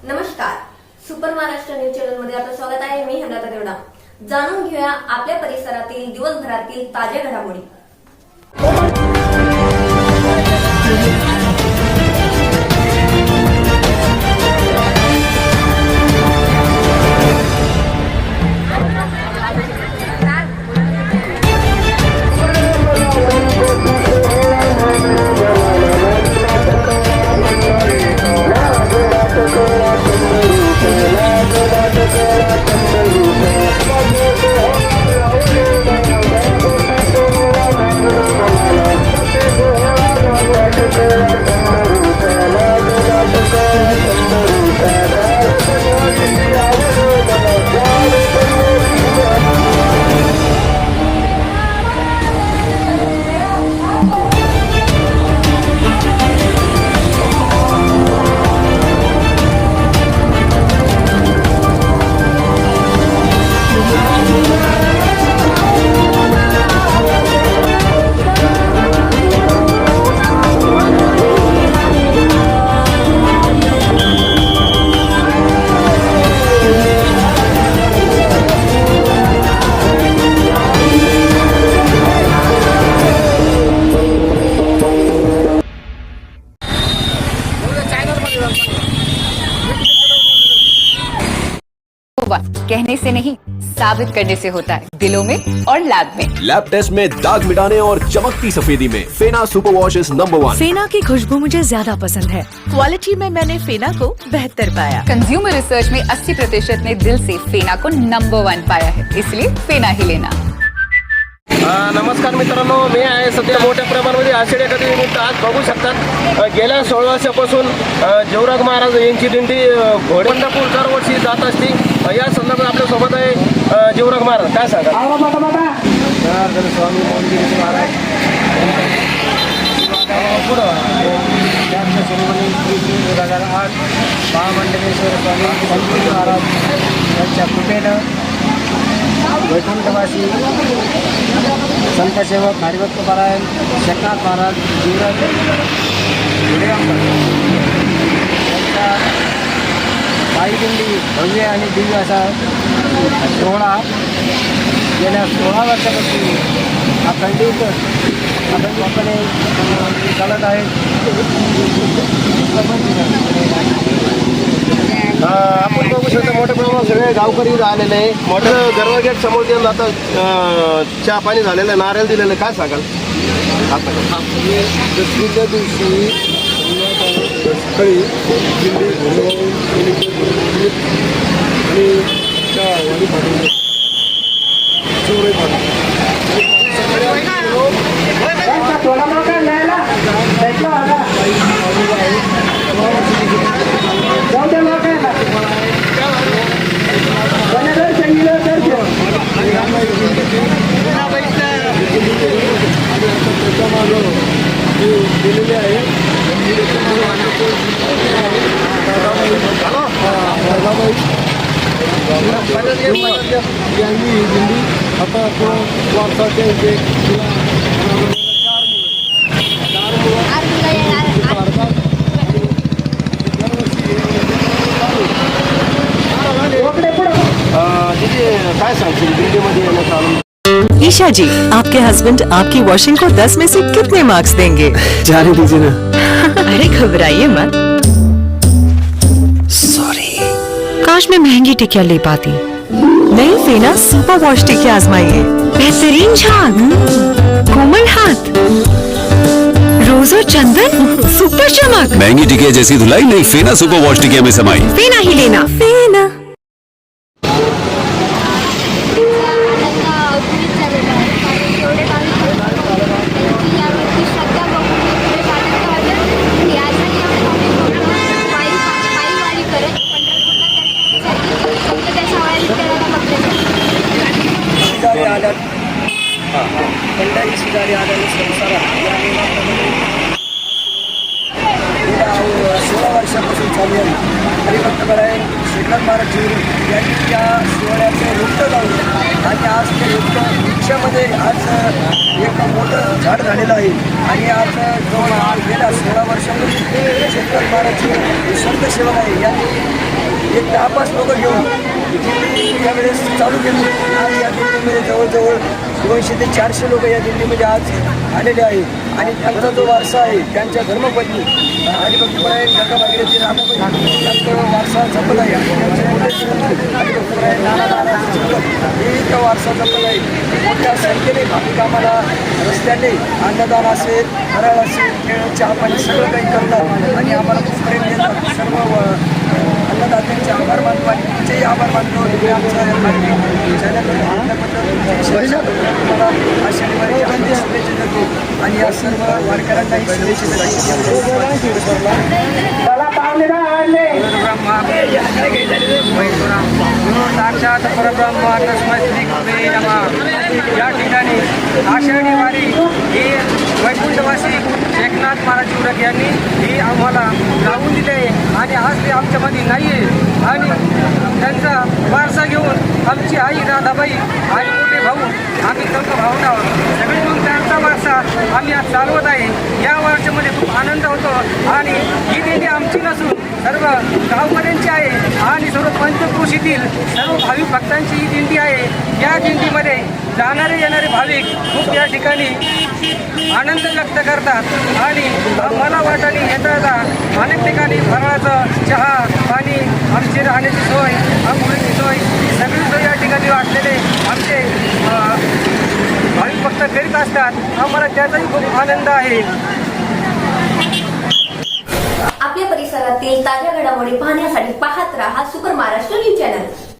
नमस्कार, super Maharashtra news channel मध्ये आपलं स्वागत आहे. मी हेमलता देवडा. जाणून घेऊया आपल्या परिसरातील दिवसभरातील ताज्या घडामोडी. कहने से नहीं, साबित करने से होता है, दिलों में और लैब में। लैब टेस्ट में दाग मिटाने और चमकती सफेदी में फेना सुपर वॉश इज नंबर 1। फेना की खुशबू मुझे ज्यादा पसंद है। क्वालिटी में मैंने फेना को बेहतर पाया। कंज्यूमर रिसर्च में 80% ने दिल से फेना को नंबर 1 पाया है, इसलिए फेना ही लेना। नमस्कार मित्रांनो, मी आहे सध्या मोठ्या प्रमाणामध्ये आषाढी एकादशीनिमित्त आज बघू शकतात गेल्या 16 वर्षापासून जीवराज महाराज यांची दिंडी पंढरपूर दरवर्षी जात असते. या संदर्भात आपल्या सोबत आहे जीवराज महाराज. काय सांगा? स्वामी मोहनगिरी महाराज महामंडलेश्वर स्वामी संत महाराज यांच्या कृपेनं वैकुंठवासी संत सेवक हरिभक्त पारायण शेखनाथ महाराज जीवराज विवेकानंद यांचा पायदिंडी भव्य आणि दिव्य असा सोहळा गेल्या 16 वर्षापासून अखंडितपणे चालत आहे. आपण बघू शकतो मोठ्या प्रमाणात सगळे गावकरी आलेले आहे. मोठं गरवागेट समोर देऊन आता चहा पाणी झालेलं आहे, नारळ दिलेलं आहे. काय सांगाल? दसरीच्या दिवशी सकाळी दिलेले आहे. यांनी दिंडी आता वारसाच्या काय सांगशील दिंडीमध्ये येण्याचं आनंद? ईशा जी, आपके हस्बैंड आपकी वॉशिंग को 10 में से कितने मार्क्स देंगे? जाने दीजिए ना। अरे घबराइए मत। सॉरी। काश मैं महंगी टिकिया ले पाती। नई फेना सुपर वॉश टिकिया आजमाइए। बेहतरीन झाग, कोमल हाथ, रोज और चंदन, सुपर चमक। महंगी टिकिया जैसी धुलाई नहीं, फेना सुपर वॉश टिकिया में समाई। फेना ही लेना। फेना। पंढरी शिकारी आल्याने संसारात 16 वर्ष वर्षापासून चालू आहे. हरिभक्तपरायण श्रीनाथ महाराज जेवढे यांनी त्या सोहळ्याचं रोपटं लावलं आणि आज ते रोपटं वृक्षामध्ये आज एक मोठं झाड झालेलं आहे. आणि आज जवळ गेल्या 16 वर्षामध्ये श्रीनाथ महाराजचे संत सेवक आहे यांनी एक 10-5 लोक घेऊन त्यावेळेस चालू केली. आज या दिंडीमध्ये जवळजवळ 200 ते 400 लोक या दिंडीमध्ये आज आलेले आहेत. आणि त्यांचा जो वारसा आहे त्यांच्या धर्मपत्नी हरिभक्तपरायण गंगा भागीरथी रामाबाई त्यांचा वारसा जपत आहे. आणि त्यांचे मोठे हरिभक्तपरायण नाना हे त्या वारसा जपत आहे. मोठ्या संख्येने भाविक आम्हाला रस्त्याने अन्नदान असेल, फराळ असेल, खेळ, चहा पाणी सगळं काही करतात आणि आम्हाला खूप प्रेम देतात. सर्व अन्नदात्यांचे आभार मानतो आणि तुमचेही आभार मानतो. तुम्ही आमचा मला आषाढी वारीच्या शुभेच्छा देतो आणि या सर्व वारकऱ्यांनाही शुभेच्छा साक्षात परब्रह्म तस्मै श्री गुरुवे नमः. या ठिकाणी आषाढी वारी ही वैकुंठवासी एकनाथ महाराज चिवरक यांनी ही आम्हाला लावून दिली आहे आणि आज ते आमच्यामध्ये नाही आहे. आणि त्यांचा वारसा घेऊन आमची आई राधाबाई आणि मोठे भाऊ आम्ही सर्व भावना आहोत सगळे मिळून त्यांचा वारसा आम्ही आज चालवत आहे. या वर्षामध्ये खूप आनंद होतो आणि ही दिंडी आमची नसून सर्व गावकऱ्यांची आहे आणि सर्व पंचक्रोशीतील सर्व भाविक भक्तांची ही दिंडी आहे. या दिंडीमध्ये जाणारे येणारे भाविक खूप या ठिकाणी आनंद व्यक्त करतात आणि मला वाटाणे येता अनेक ठिकाणी फराळाचं चहा पाणी आमची राहण्याची सोय आंघोळीची सोय सगळी सोय या ठिकाणी वाटलेले आमचे भाविक भक्त करीत असतात. आम्हाला त्याचाही खूप आनंद आहे. आपल्या परिसरातील ताज्या घडामोडी पाहण्यासाठी पाहत राहा सुपर महाराष्ट्र न्यूज चॅनल.